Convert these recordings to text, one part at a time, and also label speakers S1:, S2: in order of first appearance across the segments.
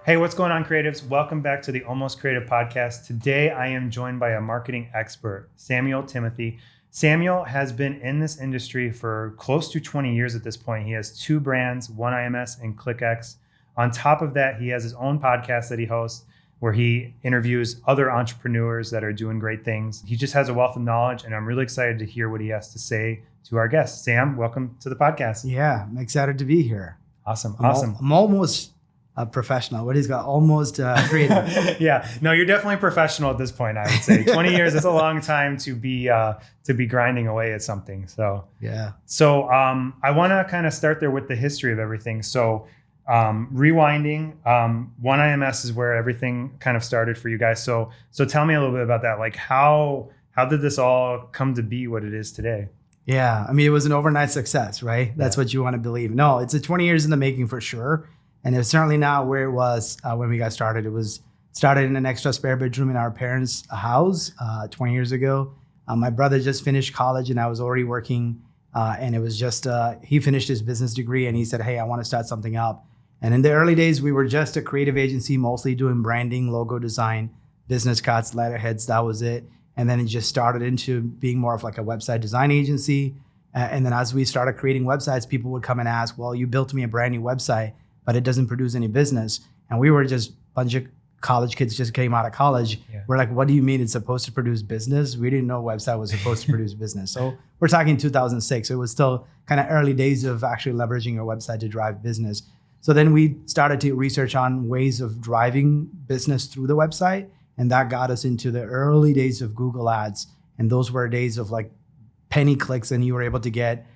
S1: Hey, what's going on, creatives? Welcome back to the Almost Creative Podcast. Today, I am joined by a marketing expert, Sam Thimothy. Samuel has been in this industry for close to 20 years at this point. He has two brands, One IMS and ClickX. On top of that, he has his own podcast that he hosts where he interviews other entrepreneurs that are doing great things. He just has a wealth of knowledge, and I'm really excited to hear what he has to say to our guests. Sam, welcome to the podcast.
S2: Yeah, I'm excited to be here.
S1: Awesome.
S2: I'm almost a professional. What he's got, almost creative.
S1: Yeah, no, you're definitely professional at this point. I would say 20 years is a long time to be grinding away at something. So
S2: yeah.
S1: So I want to kind of start there with the history of everything. So rewinding, One IMS is where everything kind of started for you guys. So tell me a little bit about that. Like how did this all come to be what it is today?
S2: Yeah, I mean, it was an overnight success, right? That's what you want to believe. No, it's 20 years in the making for sure. And it's certainly not where it was when we got started. It was started in an extra spare bedroom in our parents' house 20 years ago. My brother just finished college and I was already working. And it was just, he finished his business degree and he said, hey, I want to start something up. And in the early days, we were just a creative agency, mostly doing branding, logo design, business cards, letterheads, that was it. And then it just started into being more of like a website design agency. And then as we started creating websites, people would come and ask, well, you built me a brand new website, but it doesn't produce any business. And we were just a bunch of college kids just came out of college. Yeah. We're like, what do you mean it's supposed to produce business? We didn't know a website was supposed to produce business. So we're talking 2006. So it was still kind of early days of actually leveraging your website to drive business. So then we started to research on ways of driving business through the website. And that got us into the early days of Google Ads. And those were days of like penny clicks and you were able to get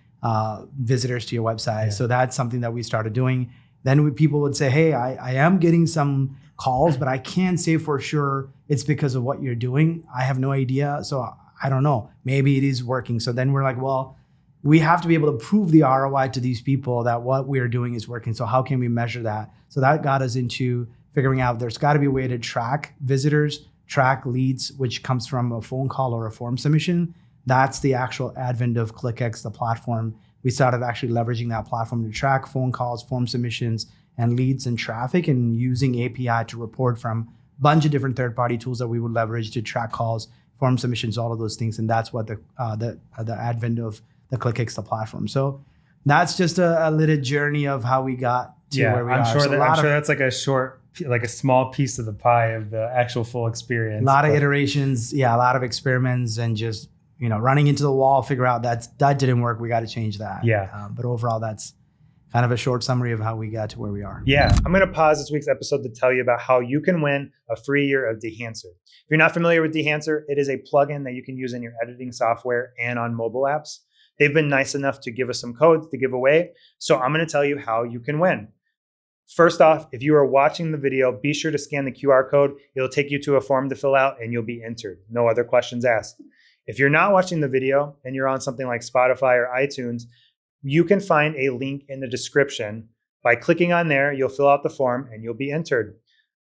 S2: visitors to your website. Yeah. So that's something that we started doing. Then people would say, hey, I am getting some calls, but I can't say for sure it's because of what you're doing. I have no idea. So I don't know. Maybe it is working. So then we're like, well, we have to be able to prove the ROI to these people that what we're doing is working. So how can we measure that? So that got us into figuring out there's got to be a way to track visitors, track leads, which comes from a phone call or a form submission. That's the actual advent of ClickX, the platform. We started actually leveraging that platform to track phone calls, form submissions, and leads and traffic, and using API to report from a bunch of different third-party tools that we would leverage to track calls, form submissions, all of those things. And that's what the advent of the ClickX, the platform. So that's just a little journey of how we got to where we are.
S1: I'm sure that's like a small piece of the pie of the actual full experience.
S2: A lot of iterations, a lot of experiments, and just running into the wall, figure out that didn't work. We got to change that.
S1: Yeah.
S2: But overall, that's kind of a short summary of how we got to where we are.
S1: Yeah. I'm going to pause this week's episode to tell you about how you can win a free year of Dehancer. If you're not familiar with Dehancer, it is a plugin that you can use in your editing software and on mobile apps. They've been nice enough to give us some codes to give away. So I'm going to tell you how you can win. First off, if you are watching the video, be sure to scan the QR code. It'll take you to a form to fill out and you'll be entered. No other questions asked. If you're not watching the video and you're on something like Spotify or iTunes, you can find a link in the description. By clicking on there, you'll fill out the form and you'll be entered.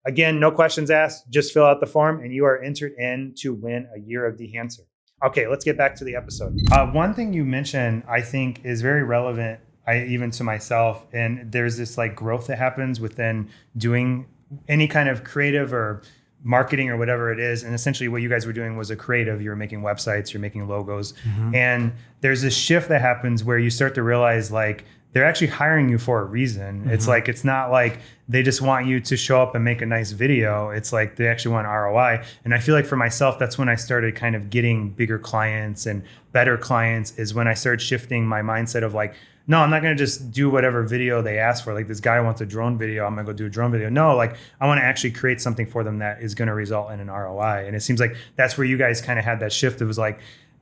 S1: Again, no questions asked, just fill out the form and you are entered in to win a year of Dehancer. Okay, let's get back to the episode. One thing you mentioned, I think, is very relevant, even to myself. And there's this like growth that happens within doing any kind of creative or marketing or whatever it is. And essentially what you guys were doing was a creative. You were making websites, you're making logos. Mm-hmm. And there's this shift that happens where you start to realize like they're actually hiring you for a reason. Mm-hmm. It's like, it's not like they just want you to show up and make a nice video. It's like they actually want ROI. And I feel like for myself, that's when I started kind of getting bigger clients and better clients, is when I started shifting my mindset of like, no, I'm not going to just do whatever video they ask for. Like this guy wants a drone video, I'm going to go do a drone video. No, like I want to actually create something for them that is going to result in an ROI. And it seems like that's where you guys kind of had that shift. It was like,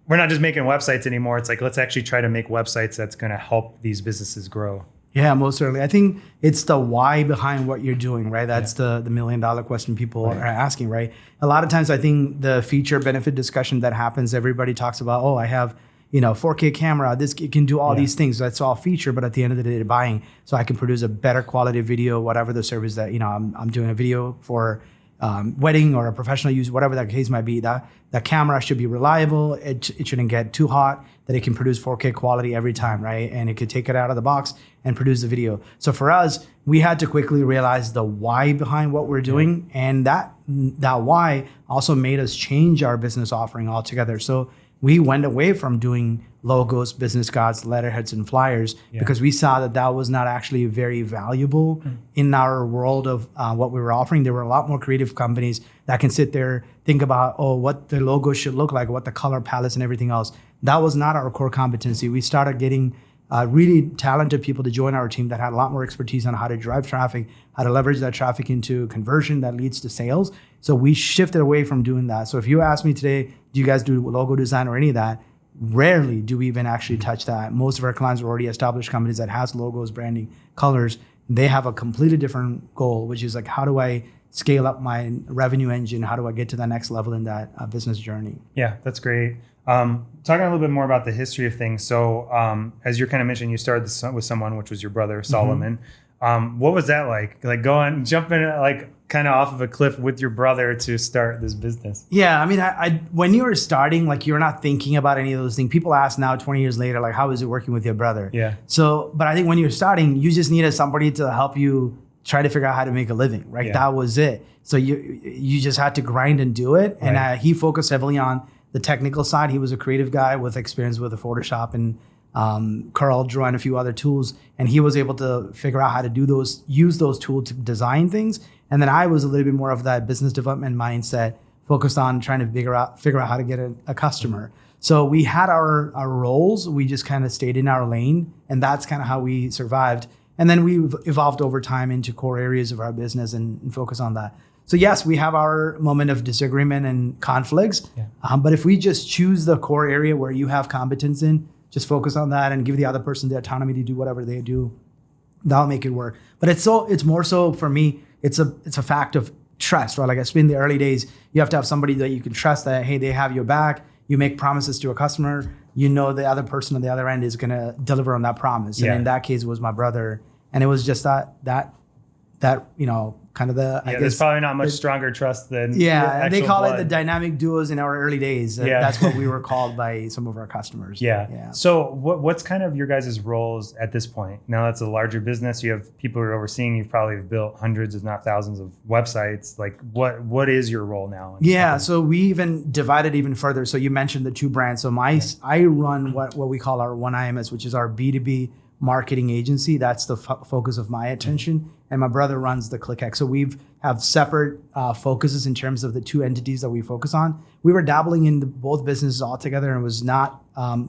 S1: we're not just making websites anymore. It's like, let's actually try to make websites that's going to help these businesses grow.
S2: Yeah, most certainly. I think it's the why behind what you're doing, right? That's the $1 million question people are asking, right? A lot of times I think the feature benefit discussion that happens, everybody talks about, oh, I have 4K camera, this can do all these things. That's all feature, but at the end of the day, they're buying so I can produce a better quality video, whatever the service that, I'm doing a video for, wedding or a professional use, whatever that case might be, that camera should be reliable. It shouldn't get too hot, that it can produce 4K quality every time, right? And it could take it out of the box and produce the video. So for us, we had to quickly realize the why behind what we're doing. And that why also made us change our business offering altogether. So we went away from doing logos, business cards, letterheads, and flyers because we saw that was not actually very valuable in our world of what we were offering. There were a lot more creative companies that can sit there, think about, what the logo should look like, what the color palettes and everything else. That was not our core competency. We started getting really talented people to join our team that had a lot more expertise on how to drive traffic, how to leverage that traffic into conversion that leads to sales. So we shifted away from doing that. So if you ask me today, do you guys do logo design or any of that? Rarely do we even actually touch that. Most of our clients are already established companies that has logos, branding, colors. They have a completely different goal, which is like, how do I scale up my revenue engine? How do I get to the next level in that business journey?
S1: Yeah, that's great. Talking a little bit more about the history of things. So as you kind of mentioned, you started with someone, which was your brother, Solomon. What was that like? Like jumping like kind of off of a cliff with your brother to start this business?
S2: Yeah, I mean, I when you were starting, like you're not thinking about any of those things. People ask now, 20 years later, like, how is it working with your brother?
S1: Yeah.
S2: So, but I think when you're starting, you just needed somebody to help you try to figure out how to make a living, right? That was it. So you just had to grind and do it. Right. And he focused heavily on the technical side. He was a creative guy with experience with the Photoshop and CorelDRAW and a few other tools, and he was able to figure out how to use those tools to design things. And then I was a little bit more of that business development mindset, focused on trying to figure out how to get a customer. So we had our roles. We just kind of stayed in our lane, and that's kind of how we survived. And then we evolved over time into core areas of our business and focus on that. So yes, we have our moment of disagreement and conflicts, but if we just choose the core area where you have competence in, just focus on that and give the other person the autonomy to do whatever they do, that'll make it work. But it's more so for me, it's a fact of trust, right? Like it's been the early days, you have to have somebody that you can trust that, hey, they have your back. You make promises to a customer, you know the other person on the other end is gonna deliver on that promise. And in that case, it was my brother. And it was just that kind of the, I guess.
S1: There's probably not much stronger trust than
S2: they call
S1: blood.
S2: it the dynamic duos in our early days. That's what we were called by some of our customers.
S1: So what's kind of your guys' roles at this point? Now that's a larger business. You have people who are overseeing. You've probably built hundreds, if not thousands, of websites. Like what is your role now?
S2: So we even divided even further. So you mentioned the two brands. So I run what we call our One IMS, which is our B2B marketing agency. That's the focus of my attention. And my brother runs the ClickX. So we have separate focuses in terms of the two entities that we focus on. We were dabbling in both businesses altogether and was not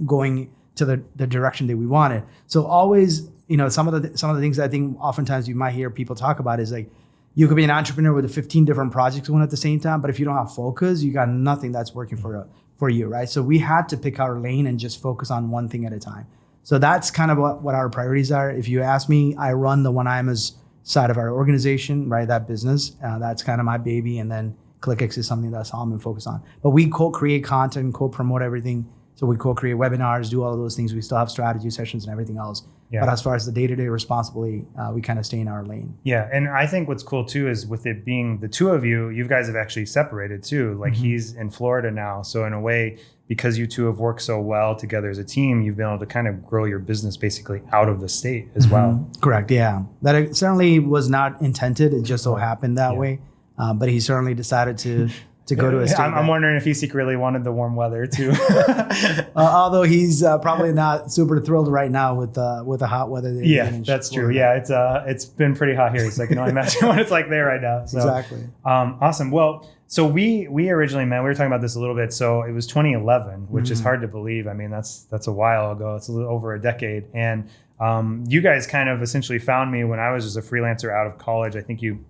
S2: going to the direction that we wanted. So always, some of the things that I think oftentimes you might hear people talk about is like, you could be an entrepreneur with 15 different projects going at the same time, but if you don't have focus, you got nothing that's working for you, right? So we had to pick our lane and just focus on one thing at a time. So that's kind of what our priorities are. If you ask me, I run the One IMS side of our organization, right? That business, that's kind of my baby. And then ClickX is something that Solomon focused on. But we co-create content, co-promote everything. So we co-create webinars, do all of those things. We still have strategy sessions and everything else. But as far as the day-to-day responsibility, we kind of stay in our lane.
S1: Yeah, and I think what's cool too is with it being the two of you guys have actually separated too. Like he's in Florida now. So in a way, because you two have worked so well together as a team, you've been able to kind of grow your business basically out of the state as well.
S2: Correct, yeah. That certainly was not intended. It just so happened that way. But he certainly dedecided to go to a state.
S1: I'm wondering if he secretly wanted the warm weather too.
S2: Although he's probably not super thrilled right now with the hot weather.
S1: That's true. Yeah, it's been pretty hot here. So I can only imagine what it's like there right now. So,
S2: exactly.
S1: Awesome. Well, so we originally met. We were talking about this a little bit. So it was 2011, which is hard to believe. I mean, that's a while ago. It's a little over a decade. And you guys kind of essentially found me when I was just a freelancer out of college. I think you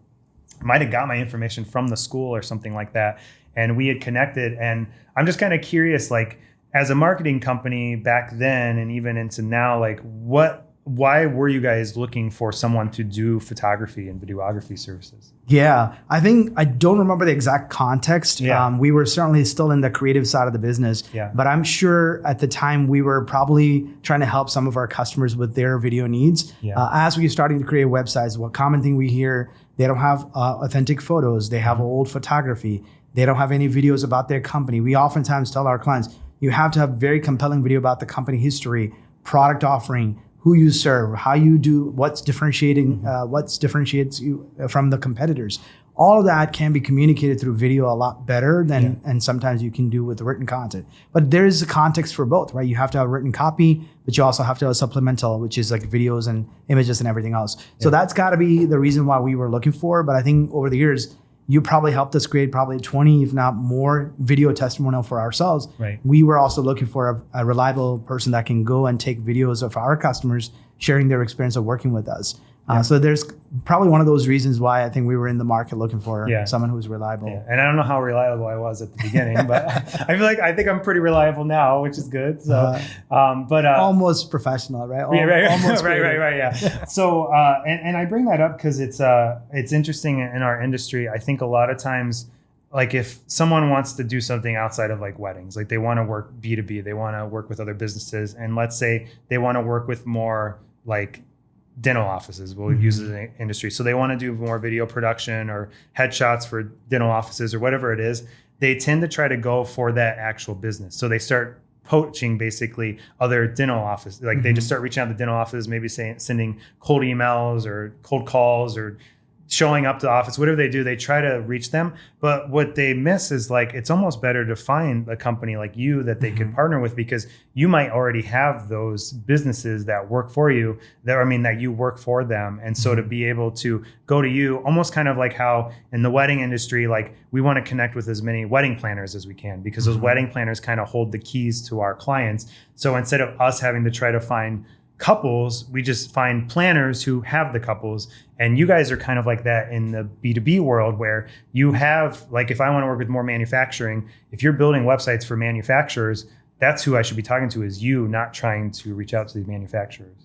S1: might have got my information from the school or something like that. And we had connected. And I'm just kind of curious, like as a marketing company back then and even into now, like why were you guys looking for someone to do photography and videography services?
S2: Yeah, I don't remember the exact context. We were certainly still in the creative side of the business, but I'm sure at the time we were probably trying to help some of our customers with their video needs. As we were starting to create websites, what common thing we hear They don't have authentic photos. They have old photography. They don't have any videos about their company. We oftentimes tell our clients, you have to have very compelling video about the company history, product offering, who you serve, how you do, what differentiates you from the competitors. All of that can be communicated through video a lot better than, and sometimes you can do with written content. But there is a context for both, right? You have to have written copy, but you also have to have a supplemental, which is like videos and images and everything else. So that's got to be the reason why we were looking for. But I think over the years, you probably helped us create probably 20, if not more, video testimonial for ourselves.
S1: Right.
S2: We were also looking for a reliable person that can go and take videos of our customers sharing their experience of working with us. So there's probably one of those reasons why I think we were in the market looking for someone who's reliable.
S1: Yeah. And I don't know how reliable I was at the beginning, but I think I'm pretty reliable now, which is good. So,
S2: almost professional, right?
S1: Almost right. Yeah. So, and I bring that up because it's interesting in our industry. I think a lot of times, like if someone wants to do something outside of like weddings, like they want to work B2B, they want to work with other businesses, and let's say they want to work with more like dental offices, we'll use it in the industry. So they want to do more video production or headshots for dental offices or whatever it is. They tend to try to go for that actual business. So they start poaching basically other dental offices. Like they just start reaching out to dental offices, maybe sending cold emails or cold calls or showing up to the office, whatever they do, they try to reach them. But what they miss is like, it's almost better to find a company like you that they could partner with, because you might already have those businesses that work for you, that you work for them. And so to be able to go to you, almost kind of like how in the wedding industry, like we want to connect with as many wedding planners as we can, because those wedding planners kind of hold the keys to our clients. So instead of us having to try to find couples, we just find planners who have the couples. And you guys are kind of like that in the B2B world, where you have, like, if I want to work with more manufacturing, if you're building websites for manufacturers, that's who I should be talking to, is you, not trying to reach out to these manufacturers.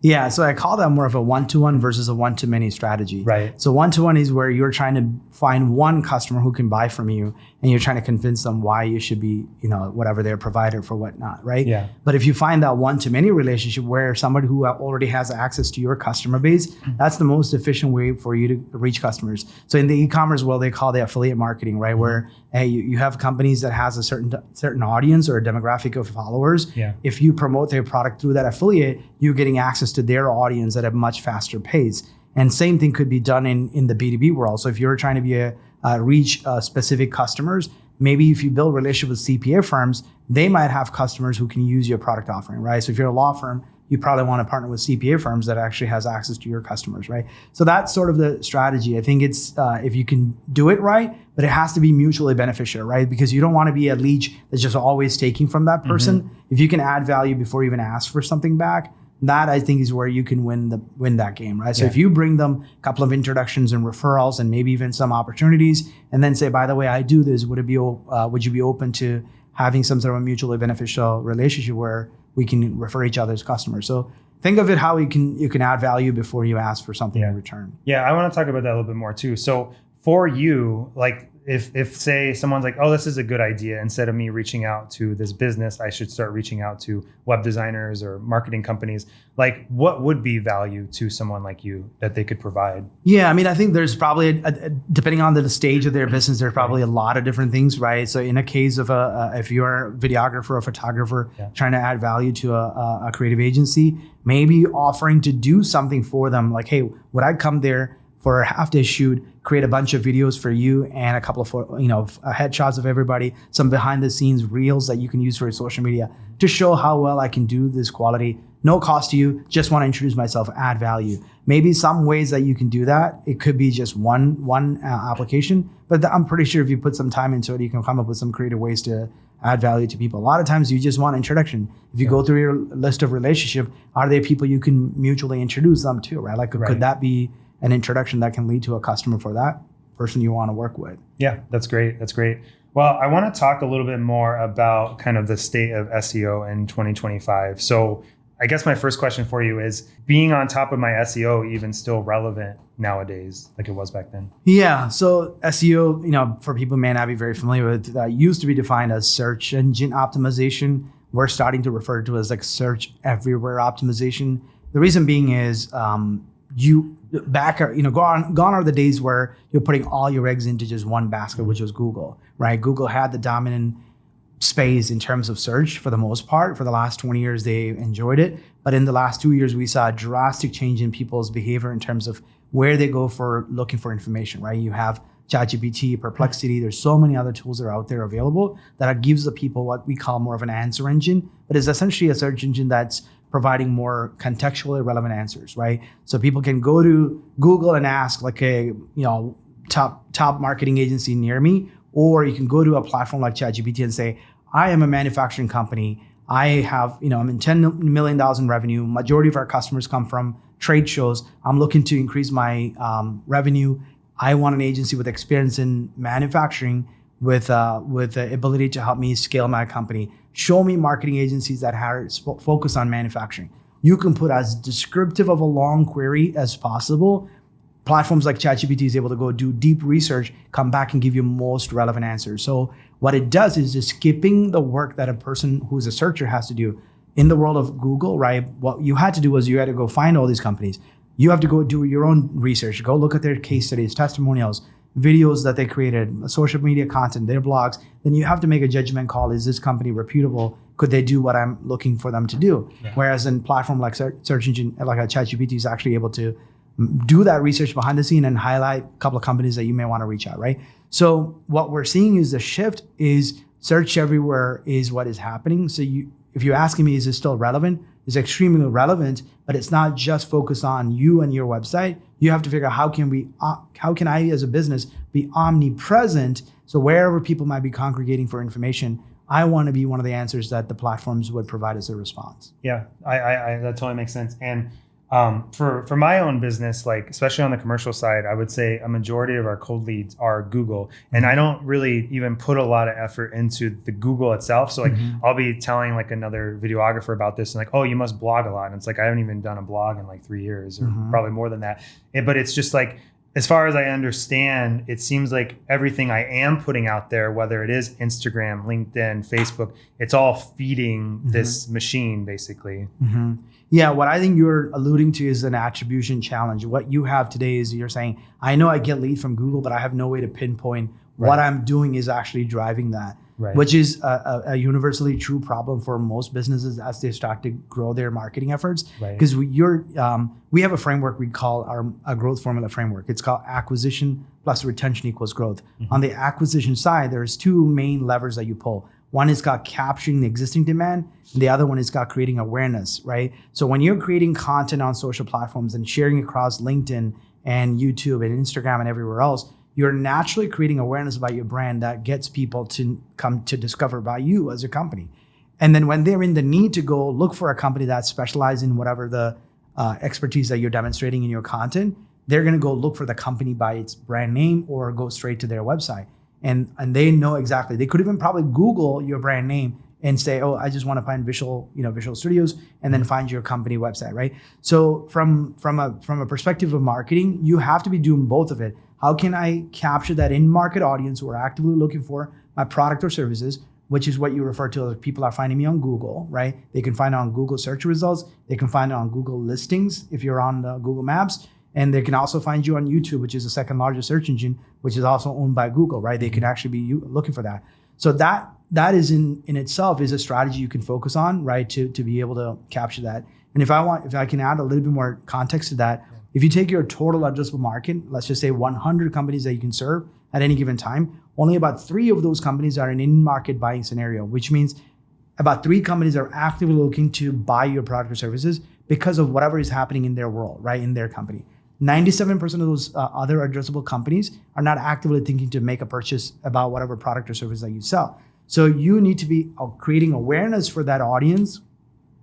S2: Yeah, so I call that more of a one-to-one versus a one-to-many strategy.
S1: Right.
S2: So one-to-one is where you're trying to find one customer who can buy from you, and you're trying to convince them why you should be, whatever their provider for whatnot, right?
S1: Yeah.
S2: But if you find that one-to-many relationship where somebody who already has access to your customer base, that's the most efficient way for you to reach customers. So in the e-commerce world, they call it affiliate marketing, right? Where you have companies that has a certain audience or a demographic of followers.
S1: Yeah.
S2: If you promote their product through that affiliate, you're getting access to their audience at a much faster pace. And same thing could be done in the B2B world. So if you're trying to be reach specific customers, maybe if you build relationship with CPA firms, they might have customers who can use your product offering, right? So if you're a law firm, you probably want to partner with CPA firms that actually has access to your customers, right? So that's sort of the strategy. I think it's if you can do it right, but it has to be mutually beneficial, right? Because you don't want to be a leech that's just always taking from that person. If you can add value before you even ask for something back, that I think is where you can win that game, right? So if you bring them a couple of introductions and referrals and maybe even some opportunities, and then say, by the way, I do this, would you be open to having some sort of a mutually beneficial relationship where we can refer each other's customers? So think of it how you can add value before you ask for something in return.
S1: Yeah, I want to talk about that a little bit more too. So for you, like if say someone's like, oh, this is a good idea, instead of me reaching out to this business, I should start reaching out to web designers or marketing companies, like what would be value to someone like you that they could provide?
S2: Yeah, I mean, I think there's probably, depending on the stage of their business, there's probably a lot of different things, right? So in a case of if you're a videographer or photographer trying to add value to a creative agency, maybe offering to do something for them, like, hey, would I come there for a half-day shoot, create a bunch of videos for you and a couple of headshots of everybody, some behind-the-scenes reels that you can use for your social media to show how well I can do this quality. No cost to you, just want to introduce myself, add value. Maybe some ways that you can do that, it could be just one application, but I'm pretty sure if you put some time into it, you can come up with some creative ways to add value to people. A lot of times you just want introduction. If you go through your list of relationship, are there people you can mutually introduce them to, right? Like could that be an introduction that can lead to a customer for that person you want to work with? Yeah,
S1: that's great. That's great. Well, I want to talk a little bit more about kind of the state of SEO in 2025. So I guess my first question for you is, being on top of my SEO even still relevant nowadays like it was back then?
S2: Yeah. So SEO, for people who may not be very familiar with, used to be defined as search engine optimization. We're starting to refer to it as like search everywhere optimization. The reason being is gone are the days where you're putting all your eggs into just one basket, which was Google, right? Google had the dominant space in terms of search for the most part. For the last 20 years, they enjoyed it. But in the last 2 years, we saw a drastic change in people's behavior in terms of where they go for looking for information, right? You have ChatGPT, Perplexity. There's so many other tools that are out there available that gives the people what we call more of an answer engine, but it's essentially a search engine that's providing more contextually relevant answers, right? So people can go to Google and ask like a top marketing agency near me, or you can go to a platform like ChatGPT and say, I am a manufacturing company. I have, I'm in $10 million in revenue. Majority of our customers come from trade shows. I'm looking to increase my revenue. I want an agency with experience in manufacturing with the ability to help me scale my company. Show me marketing agencies that focus on manufacturing. You can put as descriptive of a long query as possible. Platforms like ChatGPT is able to go do deep research, come back and give you most relevant answers. So what it does is just skipping the work that a person who's a searcher has to do. In the world of Google, right? What you had to do was you had to go find all these companies. You have to go do your own research, go look at their case studies, testimonials, videos that they created, social media content, their blogs. Then you have to make a judgment call. Is this company reputable? Could they do what I'm looking for them to do? Yeah. Whereas in platform like search engine, like a ChatGPT is actually able to do that research behind the scene and highlight a couple of companies that you may want to reach out, right? So what we're seeing is the shift is search everywhere is what is happening. So if you're asking me, is it still relevant? It's extremely relevant, but it's not just focused on you and your website. You have to figure out how can I as a business be omnipresent? So wherever people might be congregating for information, I want to be one of the answers that the platforms would provide as a response.
S1: Yeah, I that totally makes sense. And for my own business, like especially on the commercial side, I would say a majority of our cold leads are Google, and I don't really even put a lot of effort into the Google itself. So like I'll be telling like another videographer about this and like, oh, you must blog a lot. And it's like, I haven't even done a blog in like 3 years or probably more than that. But it's just like, as far as I understand, it seems like everything I am putting out there, whether it is Instagram, LinkedIn, Facebook, it's all feeding this machine basically.
S2: Yeah, what I think you're alluding to is an attribution challenge. What you have today is you're saying, I know I get lead from Google, but I have no way to pinpoint what I'm doing is actually driving that, which is a universally true problem for most businesses as they start to grow their marketing efforts. Because we have a framework we call our growth formula framework. It's called acquisition plus retention equals growth. On the acquisition side, there's two main levers that you pull. One is called capturing the existing demand, and the other one is called creating awareness, right? So when you're creating content on social platforms and sharing across LinkedIn and YouTube and Instagram and everywhere else, you're naturally creating awareness about your brand that gets people to come to discover about you as a company. And then when they're in the need to go look for a company that specializes in whatever the expertise that you're demonstrating in your content, they're going to go look for the company by its brand name or go straight to their website. And they know exactly. They could even probably Google your brand name and say, oh, I just want to find Visual Studios, and then find your company website, right? So from a perspective of marketing, you have to be doing both of it. How can I capture that in-market audience who are actively looking for my product or services, which is what you refer to as people are finding me on Google, right? They can find it on Google search results. They can find it on Google listings if you're on Google Maps. And they can also find you on YouTube, which is the second largest search engine, which is also owned by Google, right? They can actually be looking for that. So that is in itself is a strategy you can focus on, right? To be able to capture that. And if I can add a little bit more context to that, if you take your total addressable market, let's just say 100 companies that you can serve at any given time, only about 3 of those companies are in in-market buying scenario, which means about 3 companies are actively looking to buy your product or services because of whatever is happening in their world, right? In their company. 97% of those other addressable companies are not actively thinking to make a purchase about whatever product or service that you sell. So you need to be creating awareness for that audience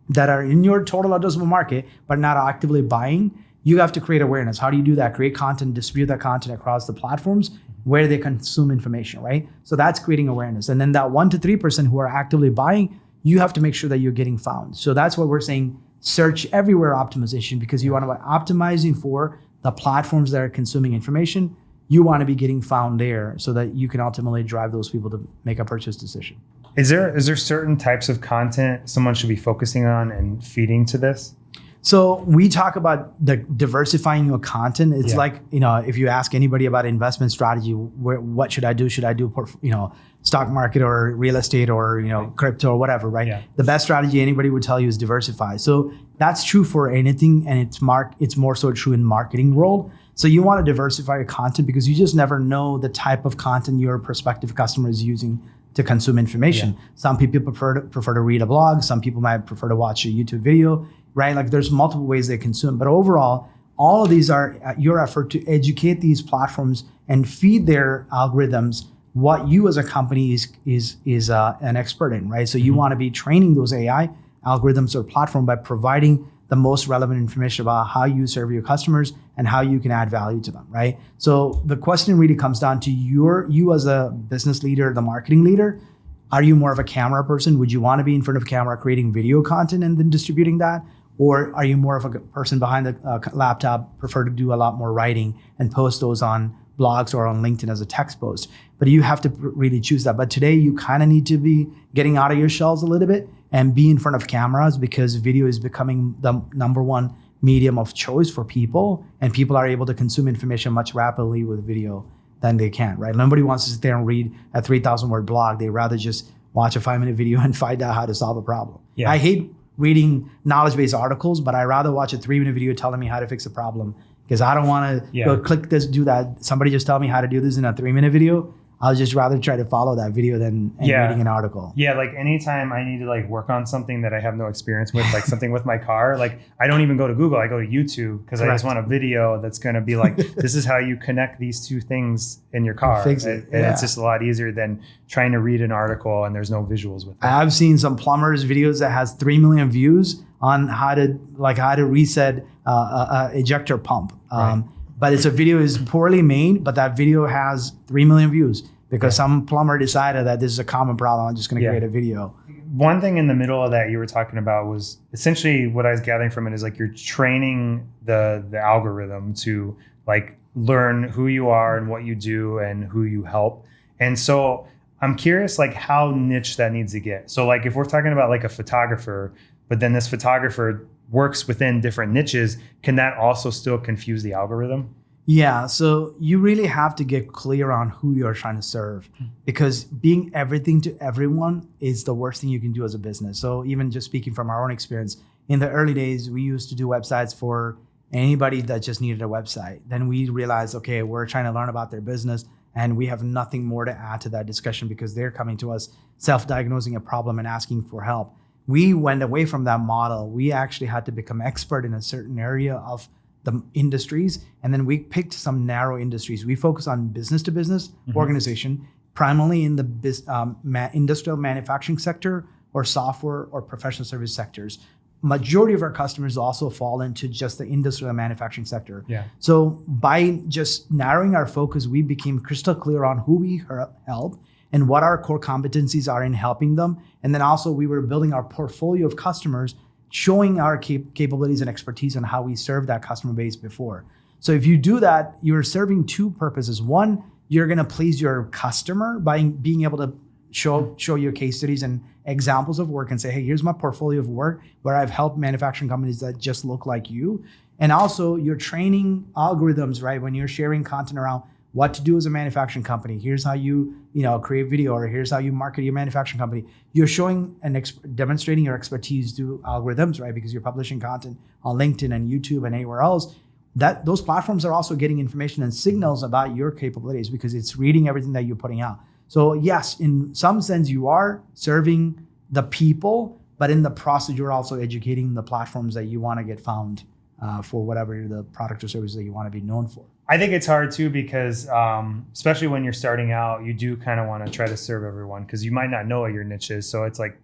S2: that are in your total addressable market, but not actively buying. You have to create awareness. How do you do that? Create content, distribute that content across the platforms where they consume information, right? So that's creating awareness. And then that 1 to 3% who are actively buying, you have to make sure that you're getting found. So that's what we're saying, search everywhere optimization, because you want to be optimizing for the platforms that are consuming information. You want to be getting found there so that you can ultimately drive those people to make a purchase decision.
S1: Is there certain types of content someone should be focusing on and feeding to this?
S2: So we talk about the diversifying your content. It's like, if you ask anybody about investment strategy, what should I do? Should I do, stock market or real estate or, crypto or whatever, right?
S1: Yeah.
S2: The best strategy anybody would tell you is diversify. So that's true for anything. And it's more so true in marketing world. So you want to diversify your content because you just never know the type of content your prospective customer is using to consume information. Yeah. Some people prefer to read a blog. Some people might prefer to watch a YouTube video, right? Like there's multiple ways they consume. But overall, all of these are your effort to educate these platforms and feed their algorithms what you as a company is an expert in, right? So you want to be training those AI algorithms or platform by providing the most relevant information about how you serve your customers and how you can add value to them, right? So the question really comes down to you as a business leader, the marketing leader. Are you more of a camera person? Would you want to be in front of camera creating video content and then distributing that? Or are you more of a person behind the laptop, prefer to do a lot more writing and post those on blogs or on LinkedIn as a text post? But you have to really choose that. But today you kind of need to be getting out of your shells a little bit and be in front of cameras because video is becoming the number one medium of choice for people, and people are able to consume information much rapidly with video than they can, right? Nobody wants to sit there and read a 3,000 word blog. They'd rather just watch a 5-minute video and find out how to solve a problem. Yeah. I hate reading knowledge-based articles, but I'd rather watch a 3-minute video telling me how to fix a problem because I don't want to go click this, do that. Somebody just tell me how to do this in a 3-minute video. I'll just rather try to follow that video than reading an article.
S1: Yeah, like anytime I need to like work on something that I have no experience with, like something with my car, like I don't even go to Google, I go to YouTube because I just want a video that's going to be like, this is how you connect these two things in your car.
S2: Fix it.
S1: And it's just a lot easier than trying to read an article and there's no visuals with it.
S2: I've seen some plumbers videos that has 3 million views on how to reset a ejector pump. Right. But it's a video is poorly made, but that video has 3 million views because some plumber decided that this is a common problem. I'm just going to create a video.
S1: One thing in the middle of that you were talking about was essentially what I was gathering from it is like you're training the algorithm to like learn who you are and what you do and who you help. And so I'm curious like how niche that needs to get. So like if we're talking about like a photographer, but then this photographer works within different niches, can that also still confuse the algorithm?
S2: Yeah, so you really have to get clear on who you're trying to serve because being everything to everyone is the worst thing you can do as a business. So even just speaking from our own experience, in the early days, we used to do websites for anybody that just needed a website. Then we realized, okay, we're trying to learn about their business and we have nothing more to add to that discussion because they're coming to us self-diagnosing a problem and asking for help. We went away from that model. We actually had to become expert in a certain area of the industries. And then we picked some narrow industries. We focus on business to business organization, primarily in the industrial manufacturing sector or software or professional service sectors. Majority of our customers also fall into just the industrial manufacturing sector. Yeah. So by just narrowing our focus, we became crystal clear on who we help and what our core competencies are in helping them. And then also we were building our portfolio of customers, showing our capabilities and expertise on how we served that customer base before. So if you do that, you're serving two purposes. One, you're gonna please your customer by being able to show your case studies and examples of work and say, hey, here's my portfolio of work where I've helped manufacturing companies that just look like you. And also you're training algorithms, right? When you're sharing content around what to do as a manufacturing company. Here's how you create video, or here's how you market your manufacturing company. You're showing and demonstrating your expertise through algorithms, right? Because you're publishing content on LinkedIn and YouTube and anywhere else. That those platforms are also getting information and signals about your capabilities because it's reading everything that you're putting out. So yes, in some sense, you are serving the people, but in the process, you're also educating the platforms that you want to get found for whatever the product or service that you want to be known for.
S1: I think it's hard too because especially when you're starting out, you do kind of want to try to serve everyone because you might not know what your niche is. So it's like,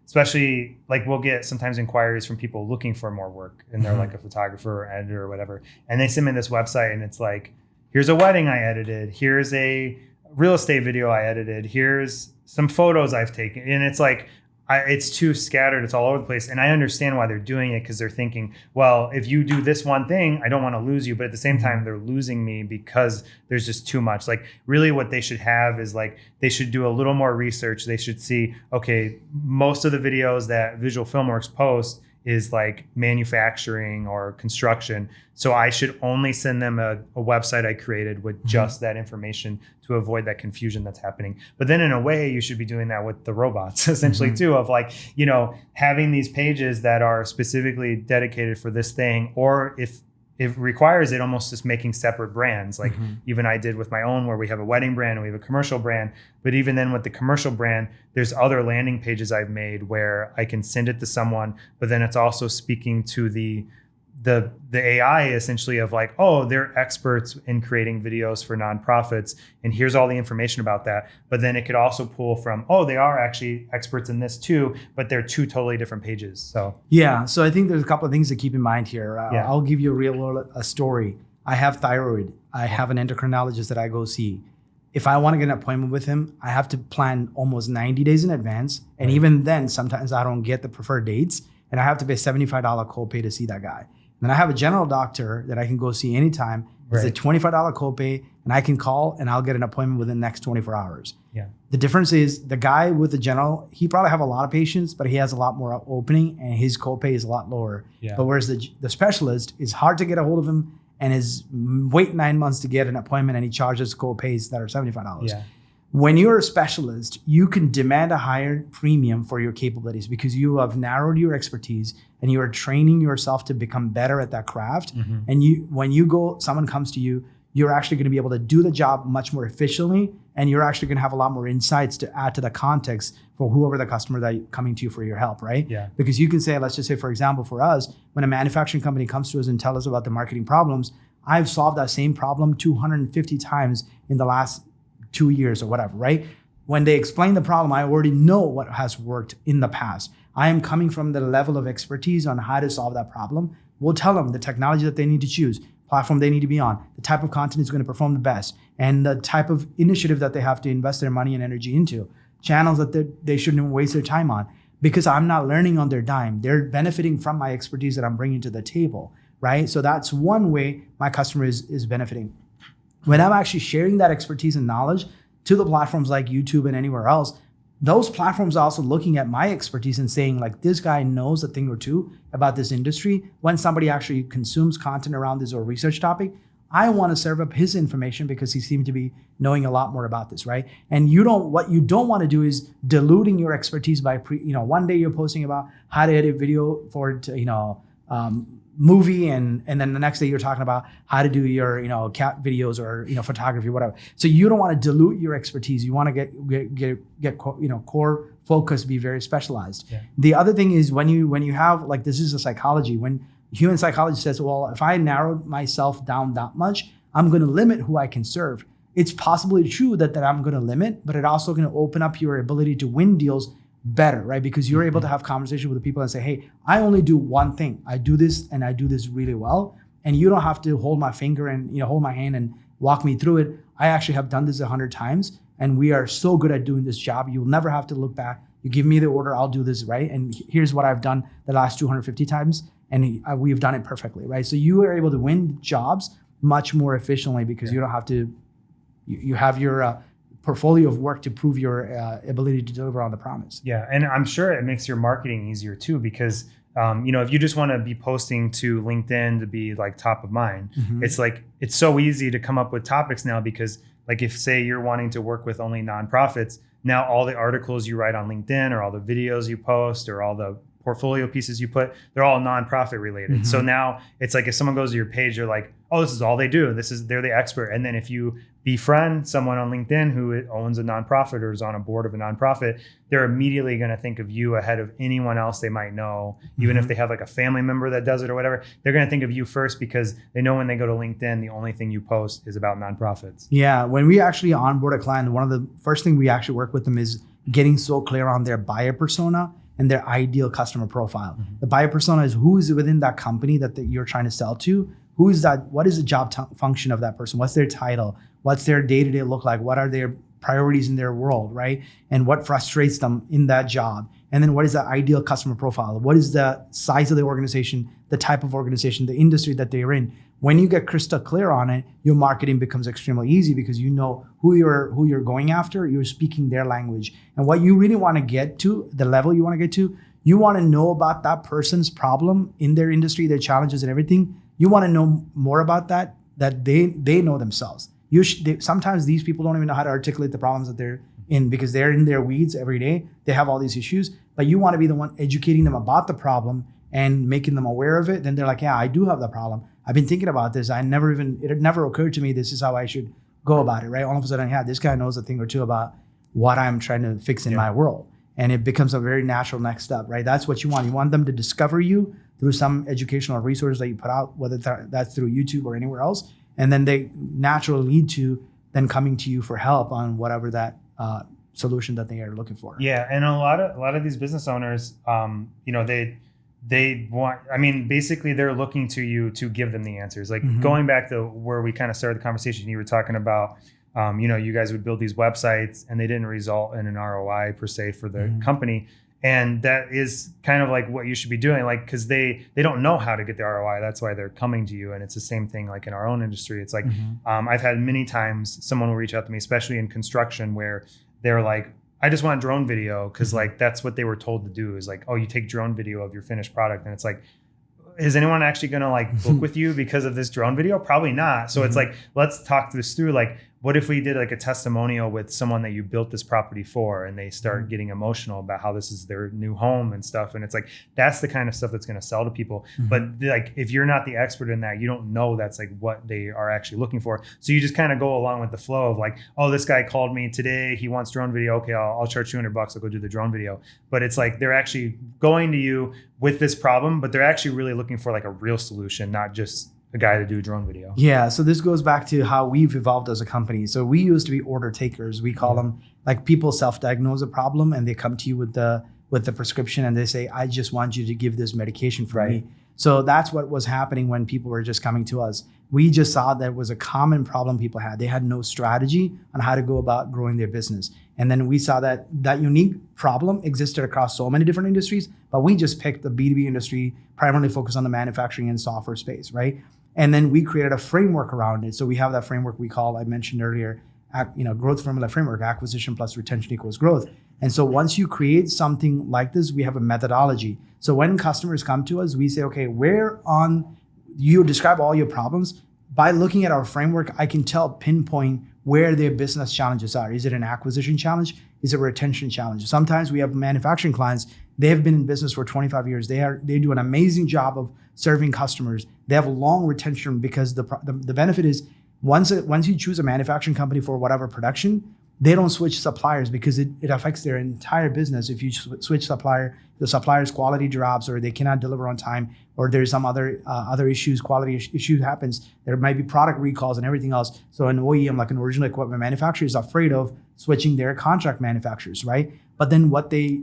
S1: especially like we'll get sometimes inquiries from people looking for more work and they're like a photographer or editor or whatever. And they send me this website and it's like, here's a wedding I edited. Here's a real estate video I edited. Here's some photos I've taken. And it's like, it's too scattered. It's all over the place. And I understand why they're doing it because they're thinking, well, if you do this one thing, I don't want to lose you. But at the same time, they're losing me because there's just too much. Like really what they should have is like, they should do a little more research. They should see, okay, most of the videos that Visual Filmworks post is like manufacturing or construction. So I should only send them a website I created with just that information to avoid that confusion that's happening. But then in a way, you should be doing that with the robots essentially too, of like, having these pages that are specifically dedicated for this thing, or if it requires it, almost just making separate brands. Like even I did with my own, where we have a wedding brand and we have a commercial brand. But even then with the commercial brand, there's other landing pages I've made where I can send it to someone, but then it's also speaking to the AI essentially of like, oh, they're experts in creating videos for nonprofits, and here's all the information about that. But then it could also pull from, oh, they are actually experts in this too, but they're two totally different pages. So
S2: so I think there's a couple of things to keep in mind here. I'll give you a story. I have thyroid. I have an endocrinologist that I go see. If I want to get an appointment with him, I have to plan almost 90 days in advance. And even then, sometimes I don't get the preferred dates, and I have to pay $75 copay to see that guy. Then I have a general doctor that I can go see anytime. It's a $25 copay, and I can call and I'll get an appointment within the next 24 hours. Yeah. The difference is the guy with the general, he probably have a lot of patients, but he has a lot more opening and his copay is a lot lower. Yeah. But whereas the specialist is hard to get a hold of him and is wait 9 months to get an appointment, and he charges copays that are $75. Yeah. When you're a specialist, you can demand a higher premium for your capabilities because you have narrowed your expertise and you are training yourself to become better at that craft. And when someone comes to you, you're actually going to be able to do the job much more efficiently, and you're actually going to have a lot more insights to add to the context for whoever the customer that coming to you for your help, right? Yeah. Because you can say, let's just say, for example, for us, when a manufacturing company comes to us and tells us about the marketing problems, I've solved that same problem 250 times in the last 2 years or whatever, right? When they explain the problem, I already know what has worked in the past. I am coming from the level of expertise on how to solve that problem. We'll tell them the technology that they need to choose, platform they need to be on, the type of content is going to perform the best, and the type of initiative that they have to invest their money and energy into, channels that they shouldn't waste their time on, because I'm not learning on their dime. They're benefiting from my expertise that I'm bringing to the table, right? So that's one way my customer is benefiting. When I'm actually sharing that expertise and knowledge to the platforms like YouTube and anywhere else, those platforms are also looking at my expertise and saying, like, this guy knows a thing or two about this industry. When somebody actually consumes content around this or research topic, I want to serve up his information because he seemed to be knowing a lot more about this, right? And what you don't want to do is diluting your expertise by one day you're posting about how to edit video for movie, and then the next day you're talking about how to do your cat videos or photography, whatever. So you don't want to dilute your expertise. You want to get core focus, be very specialized. Yeah. The other thing is when you have, like, this is a psychology, when human psychology says, well, if I narrowed myself down that much, I'm going to limit who I can serve. It's possibly true that I'm going to limit, but it also going to open up your ability to win deals better, right? Because you're able to have conversation with the people and say, hey, I only do one thing. I do this and I do this really well. And you don't have to hold my finger and hold my hand and walk me through it. I actually have done this 100 times and we are so good at doing this job. You'll never have to look back. You give me the order, I'll do this, right? And here's what I've done the last 250 times and we've done it perfectly, right? So you are able to win jobs much more efficiently because you don't have to, you have your portfolio of work to prove your ability to deliver on the promise.
S1: Yeah, and I'm sure it makes your marketing easier too, because if you just want to be posting to LinkedIn to be like top of mind, it's so easy to come up with topics now, because like if say you're wanting to work with only nonprofits, now all the articles you write on LinkedIn or all the videos you post or all the portfolio pieces you put, they're all nonprofit related. So now it's like if someone goes to your page, they're like, oh, this is all they do. They're the expert. And then if you befriend someone on LinkedIn who owns a nonprofit or is on a board of a nonprofit, they're immediately going to think of you ahead of anyone else they might know. Even if they have like a family member that does it or whatever, they're going to think of you first because they know when they go to LinkedIn, the only thing you post is about nonprofits.
S2: Yeah. When we actually onboard a client, one of the first things we actually work with them is getting so clear on their buyer persona and their ideal customer profile. The buyer persona is who is within that company that you're trying to sell to. Who is that? What is the job function of that person? What's their title? What's their day-to-day look like? What are their priorities in their world, right? And what frustrates them in that job? And then what is the ideal customer profile? What is the size of the organization, the type of organization, the industry that they're in? When you get crystal clear on it, your marketing becomes extremely easy because you know who you're going after. You're speaking their language. And what you really want to get to, the level you want to get to, You want to know about that person's problem in their industry, their challenges and everything. You want to know more about that they know themselves. Sometimes these people don't even know how to articulate the problems that they're in because they're in their weeds every day. They have all these issues, but you want to be the one educating them about the problem and making them aware of it. Then they're like, yeah, I do have the problem. I've been thinking about this. It never occurred to me this is how I should go about it, right? All of a sudden, yeah, this guy knows a thing or two about what I'm trying to fix in my world. And it becomes a very natural next step, right? That's what you want. You want them to discover you through some educational resource that you put out, whether that's through YouTube or anywhere else. And then they naturally lead to then coming to you for help on whatever that solution that they are looking for.
S1: Yeah. And a lot of these business owners, they want, I mean, basically they're looking to you to give them the answers. Like going back to where we kind of started the conversation, you were talking about, you guys would build these websites and they didn't result in an ROI per se for the company. And that is kind of like what you should be doing, like, because they don't know how to get the ROI. That's why they're coming to you. And it's the same thing like in our own industry. It's like, I've had many times someone will reach out to me, especially in construction, where they're like, I just want drone video because like that's what they were told to do is like, oh, you take drone video of your finished product. And it's like, is anyone actually going to like book with you because of this drone video? Probably not. So it's like, let's talk this through. Like, what if we did like a testimonial with someone that you built this property for and they start getting emotional about how this is their new home and stuff. And it's like, that's the kind of stuff that's going to sell to people. But like, if you're not the expert in that, you don't know that's like what they are actually looking for. So you just kind of go along with the flow of like, oh, this guy called me today. He wants drone video. Okay, I'll charge $200. I'll go do the drone video. But it's like, they're actually going to you with this problem, but they're actually really looking for like a real solution, not just a guy to do drone video.
S2: Yeah. So this goes back to how we've evolved as a company. So we used to be order takers. We call them like people self-diagnose a problem and they come to you with the prescription and they say, I just want you to give this medication for me. So that's what was happening when people were just coming to us. We just saw that was a common problem people had. They had no strategy on how to go about growing their business. And then we saw that unique problem existed across so many different industries, but we just picked the B2B industry, primarily focused on the manufacturing and software space, right? And then we created a framework around it. So we have that framework we call, I mentioned earlier, growth formula framework, acquisition plus retention equals growth. And so once you create something like this, we have a methodology. So when customers come to us, we say, okay, you describe all your problems. By looking at our framework, I can pinpoint where their business challenges are. Is it an acquisition challenge? Is it a retention challenge? Sometimes we have manufacturing clients. They have been in business for 25 years. They do an amazing job of serving customers. They have a long retention because the benefit is once you choose a manufacturing company for whatever production, they don't switch suppliers because it affects their entire business. If you switch supplier, the supplier's quality drops or they cannot deliver on time or there's some other issues, quality issue happens. There might be product recalls and everything else. So an OEM, like an original equipment manufacturer, is afraid of switching their contract manufacturers, right? But then what they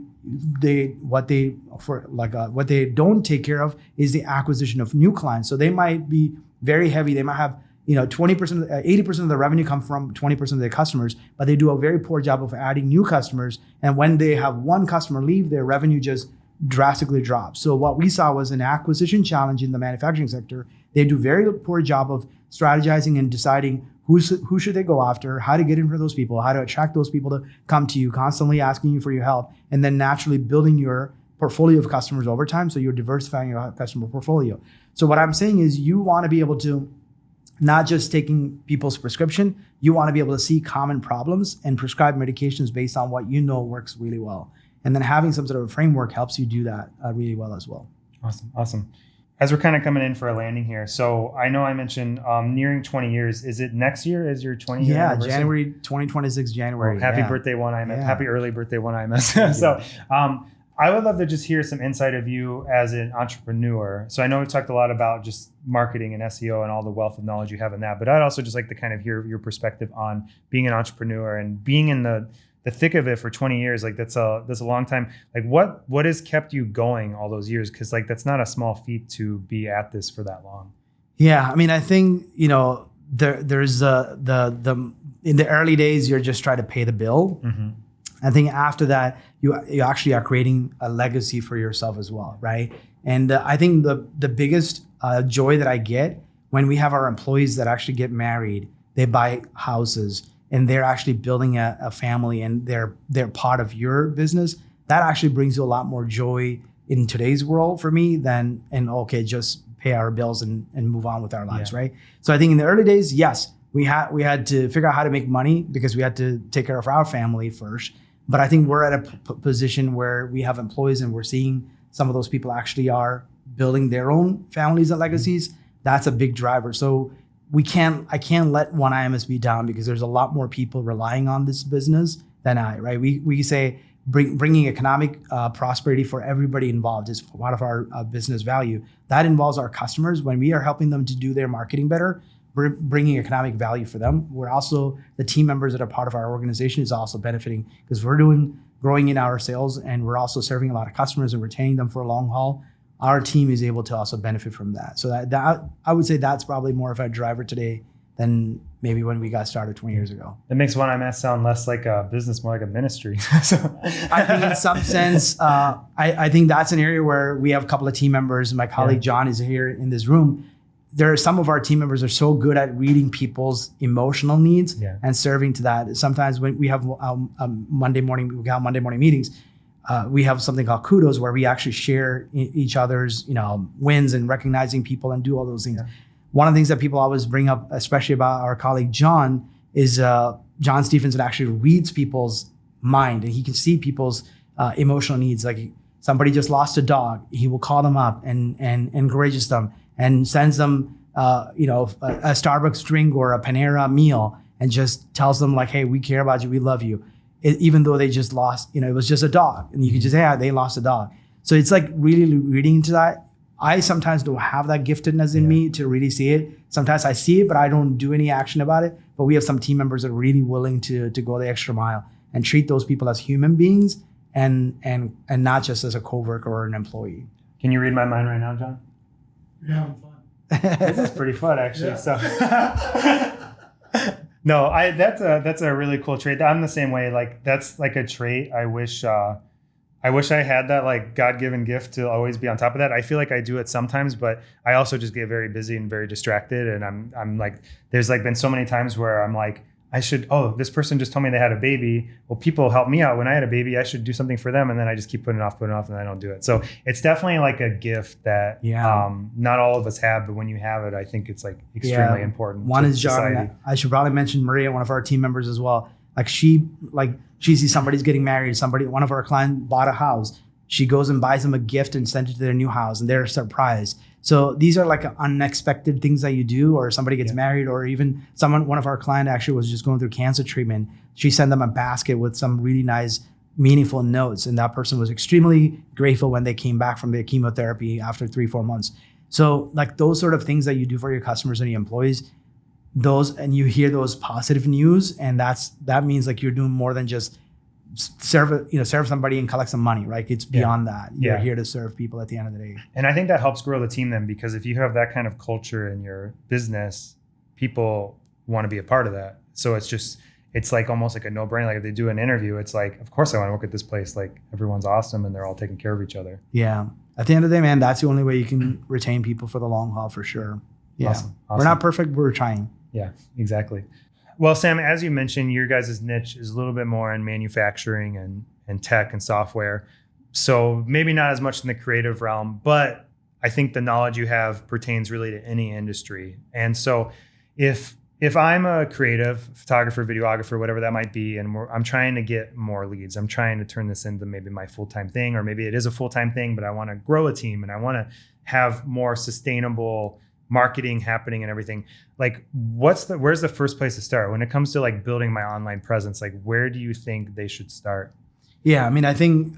S2: don't take care of is the acquisition of new clients. So they might be very heavy. They might have 20%, 80% of the revenue come from 20% of their customers, but they do a very poor job of adding new customers. And when they have one customer leave, their revenue just drastically drops. So what we saw was an acquisition challenge in the manufacturing sector. They do very poor job of strategizing and deciding who should they go after, how to get in front of those people, how to attract those people to come to you, constantly asking you for your help, and then naturally building your portfolio of customers over time. So you're diversifying your customer portfolio. So what I'm saying is you want to be able to not just taking people's prescription, you want to be able to see common problems and prescribe medications based on what you know works really well. And then having some sort of a framework helps you do that really well as well.
S1: Awesome. As we're kind of coming in for a landing here, so I know I mentioned nearing 20 years. Is it next year? Is your 20 year anniversary?
S2: January 2026, January.
S1: Oh, happy birthday, one IMS. Happy early birthday, one IMS. So I would love to just hear some insight of you as an entrepreneur. So I know we've talked a lot about just marketing and SEO and all the wealth of knowledge you have in that, but I'd also just like to kind of hear your perspective on being an entrepreneur and being in the thick of it for 20 years. Like that's a long time. Like what has kept you going all those years? Cause like, that's not a small feat to be at this for that long.
S2: Yeah. I mean, I think, there's in the early days, you're just trying to pay the bill. Mm-hmm. I think after that, you actually are creating a legacy for yourself as well, right? And I think the biggest joy that I get when we have our employees that actually get married, they buy houses, and they're actually building a family, and they're part of your business. That actually brings you a lot more joy in today's world for me than, and okay, just pay our bills and move on with our lives, right? So I think in the early days, yes, we had to figure out how to make money because we had to take care of our family first. But I think we're at a position where we have employees and we're seeing some of those people actually are building their own families and legacies. That's a big driver. So I can't let one IMS down because there's a lot more people relying on this business than I, right? We say bringing economic prosperity for everybody involved is part of our business value. That involves our customers. When we are helping them to do their marketing better, we're bringing economic value for them. We're also, the team members that are part of our organization is also benefiting because we're growing in our sales and we're also serving a lot of customers and retaining them for a long haul. Our team is able to also benefit from that. So that I would say that's probably more of a driver today than maybe when we got started 20 years ago.
S1: It makes one IMS sound less like a business, more like a ministry. So
S2: I think in some sense, I think that's an area where we have a couple of team members. My colleague John is here in this room. There are some of our team members are so good at reading people's emotional needs and serving to that. Sometimes when we have Monday morning meetings, we have something called kudos where we actually share each other's wins and recognizing people and do all those things. One of the things that people always bring up, especially about our colleague John, is John Stephenson actually reads people's mind and he can see people's emotional needs. Like somebody just lost a dog, he will call them up and encourages them and sends them a Starbucks drink or a Panera meal and just tells them like, hey, we care about you, we love you. Even though they just lost, it was just a dog. And you can just say, yeah, they lost a dog. So it's like really reading into that. I sometimes don't have that giftedness in me to really see it. Sometimes I see it, but I don't do any action about it. But we have some team members that are really willing to go the extra mile and treat those people as human beings and not just as a coworker or an employee.
S1: Can you read my mind right now, John?
S3: Yeah, I'm fun.
S1: This is pretty fun, actually. So, no, that's a really cool trait. I'm the same way. Like that's like a trait. I wish I had that like God-given gift to always be on top of that. I feel like I do it sometimes, but I also just get very busy and very distracted. And I'm like, there's like been so many times where I'm like, this person just told me they had a baby. Well, people helped me out when I had a baby. I should do something for them. And then I just keep putting it off, and I don't do it. So it's definitely like a gift that not all of us have, but when you have it, I think it's like extremely important.
S2: One is John. I should probably mention Maria, one of our team members as well. Like she sees somebody's getting married. One of our clients bought a house. She goes and buys them a gift and sends it to their new house and they're surprised. So these are like unexpected things that you do, or somebody gets married, or even one of our clients actually was just going through cancer treatment. She sent them a basket with some really nice, meaningful notes. And that person was extremely grateful when they came back from their chemotherapy after 3-4 months. So like those sort of things that you do for your customers and your employees, and you hear those positive news, and that means like you're doing more than just serve somebody and collect some money, right? It's beyond that. You're here to serve people at the end of the day.
S1: And I think that helps grow the team then, because if you have that kind of culture in your business, people want to be a part of that. So it's like almost like a no-brainer. Like if they do an interview, it's like, of course I want to work at this place. Like everyone's awesome and they're all taking care of each other.
S2: Yeah. At the end of the day, man, that's the only way you can retain people for the long haul for sure. Yeah.
S1: Awesome.
S2: We're not perfect, but we're trying.
S1: Yeah, exactly. Well, Sam, as you mentioned, your guys' niche is a little bit more in manufacturing and tech and software. So maybe not as much in the creative realm, but I think the knowledge you have pertains really to any industry. And so if I'm a creative, photographer, videographer, whatever that might be, and I'm trying to get more leads, I'm trying to turn this into maybe my full-time thing, or maybe it is a full-time thing, but I want to grow a team and I want to have more sustainable marketing happening and everything. Like where's the first place to start when it comes to like building my online presence? Like where do you think they should start?
S2: Yeah, I mean, I think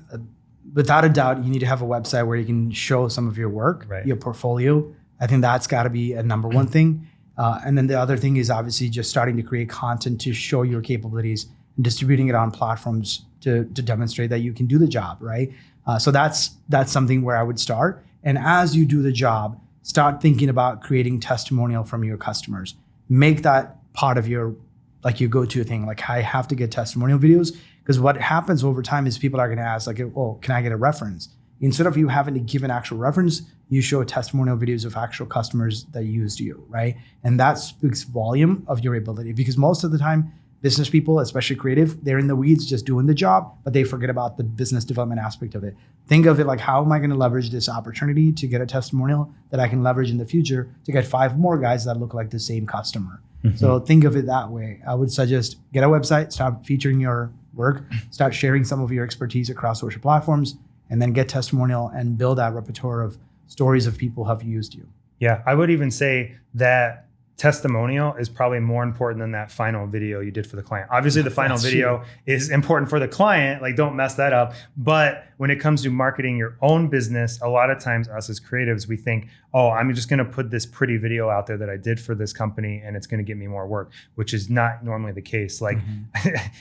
S2: without a doubt, you need to have a website where you can show some of your work, your portfolio. I think that's got to be a number one thing. And then the other thing is obviously just starting to create content to show your capabilities and distributing it on platforms to demonstrate that you can do the job, right? So that's something where I would start. And as you do the job, start thinking about creating testimonial from your customers. Make that part of your go-to thing. Like I have to get testimonial videos, because what happens over time is people are going to ask like, oh, can I get a reference? Instead of you having to give an actual reference, you show testimonial videos of actual customers that used you, right? And that speaks volume of your ability, because most of the time business people, especially creative, they're in the weeds just doing the job, but they forget about the business development aspect of it. Think of it like, how am I going to leverage this opportunity to get a testimonial that I can leverage in the future to get 5 more guys that look like the same customer? So think of it that way. I would suggest get a website, start featuring your work, start sharing some of your expertise across social platforms, and then get testimonial and build that repertoire of stories of people who have used you.
S1: Yeah, I would even say that testimonial is probably more important than that final video you did for the client. Obviously, the final video is important for the client, like don't mess that up. But when it comes to marketing your own business, a lot of times us as creatives, we think, oh, I'm just going to put this pretty video out there that I did for this company and it's going to get me more work, which is not normally the case. Like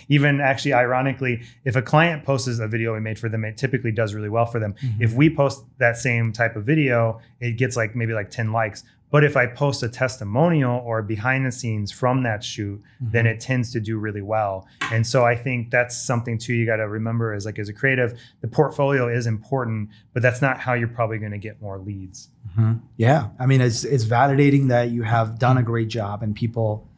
S1: even actually, ironically, if a client posts a video we made for them, it typically does really well for them. If we post that same type of video, it gets like maybe like 10 likes. But if I post a testimonial or behind the scenes from that shoot, then it tends to do really well. And so I think that's something too you got to remember is like as a creative, the portfolio is important, but that's not how you're probably going to get more leads.
S2: Yeah. I mean, it's validating that you have done a great job and people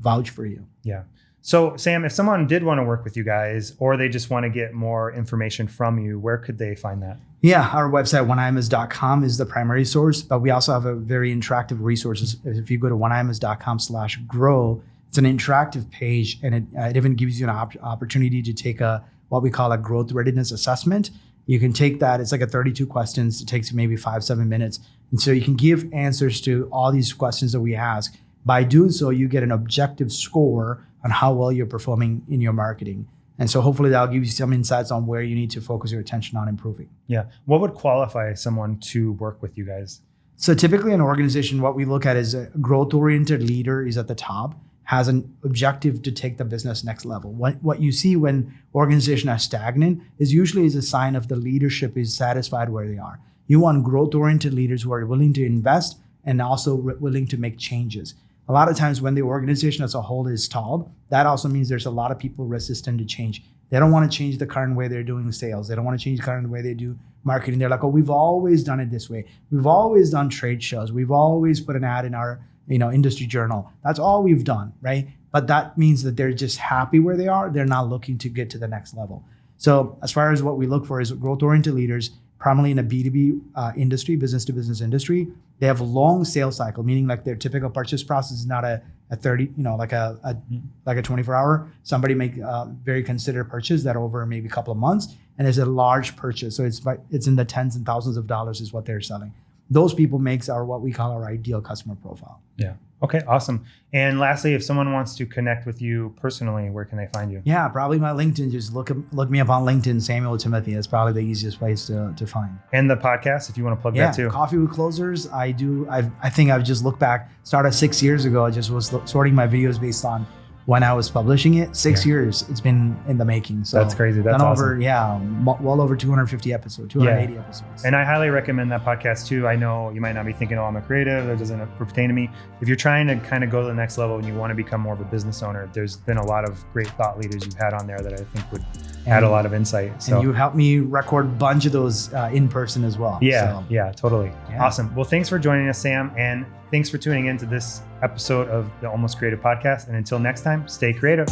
S2: vouch for you.
S1: Yeah. So Sam, if someone did want to work with you guys or they just want to get more information from you, where could they find that?
S2: Yeah, our website, oneimus.com is the primary source, but we also have a very interactive resources. If you go to oneimus.com/grow, it's an interactive page, and it even gives you an opportunity to take what we call a growth readiness assessment. You can take that. It's like a 32 questions. It takes you maybe 5-7 minutes. And so you can give answers to all these questions that we ask. By doing so, you get an objective score on how well you're performing in your marketing. And so hopefully that'll give you some insights on where you need to focus your attention on improving.
S1: Yeah. What would qualify someone to work with you guys?
S2: So typically an organization, what we look at is a growth-oriented leader is at the top, has an objective to take the business next level. What you see when organizations are stagnant is usually is a sign of the leadership is satisfied where they are. You want growth-oriented leaders who are willing to invest and also willing to make changes. A lot of times when the organization as a whole is stalled, that also means there's a lot of people resistant to change. They don't want to change the current way they're doing sales. They don't want to change the current way they do marketing. They're like, oh, we've always done it this way. We've always done trade shows. We've always put an ad in our industry journal. That's all we've done, right? But that means that they're just happy where they are. They're not looking to get to the next level. So as far as what we look for is growth-oriented leaders, primarily in a B2B industry, business-to-business industry. They have a long sales cycle, meaning like their typical purchase process is not a 30, like a 24-hour. Somebody make a very considered purchase that over maybe a couple of months, and there's a large purchase. So it's in the tens and thousands of dollars is what they're selling. Those people makes what we call our ideal customer profile.
S1: Yeah. Okay, awesome. And lastly, if someone wants to connect with you personally, where can they find you?
S2: Yeah, probably my LinkedIn. Just look me up on LinkedIn, Samuel Thimothy. That's probably the easiest place to find.
S1: And the podcast, if you want to plug that too.
S2: Coffee with Closers. I think I've just looked back, started 6 years ago. I just was sorting my videos based on when I was publishing it. 6 years it's been in the making. So
S1: that's crazy. That's awesome.
S2: Well over 250 episodes, 280 episodes.
S1: And I highly recommend that podcast too. I know you might not be thinking, oh, I'm a creative, that doesn't pertain to me. If you're trying to kind of go to the next level and you want to become more of a business owner, there's been a lot of great thought leaders you've had on there that I think would add a lot of insight. So.
S2: And you helped me record a bunch of those in person as well.
S1: Yeah, totally. Yeah. Awesome. Well, thanks for joining us, Sam. And thanks for tuning in to this episode of the Almost Creative Podcast. And until next time, stay creative.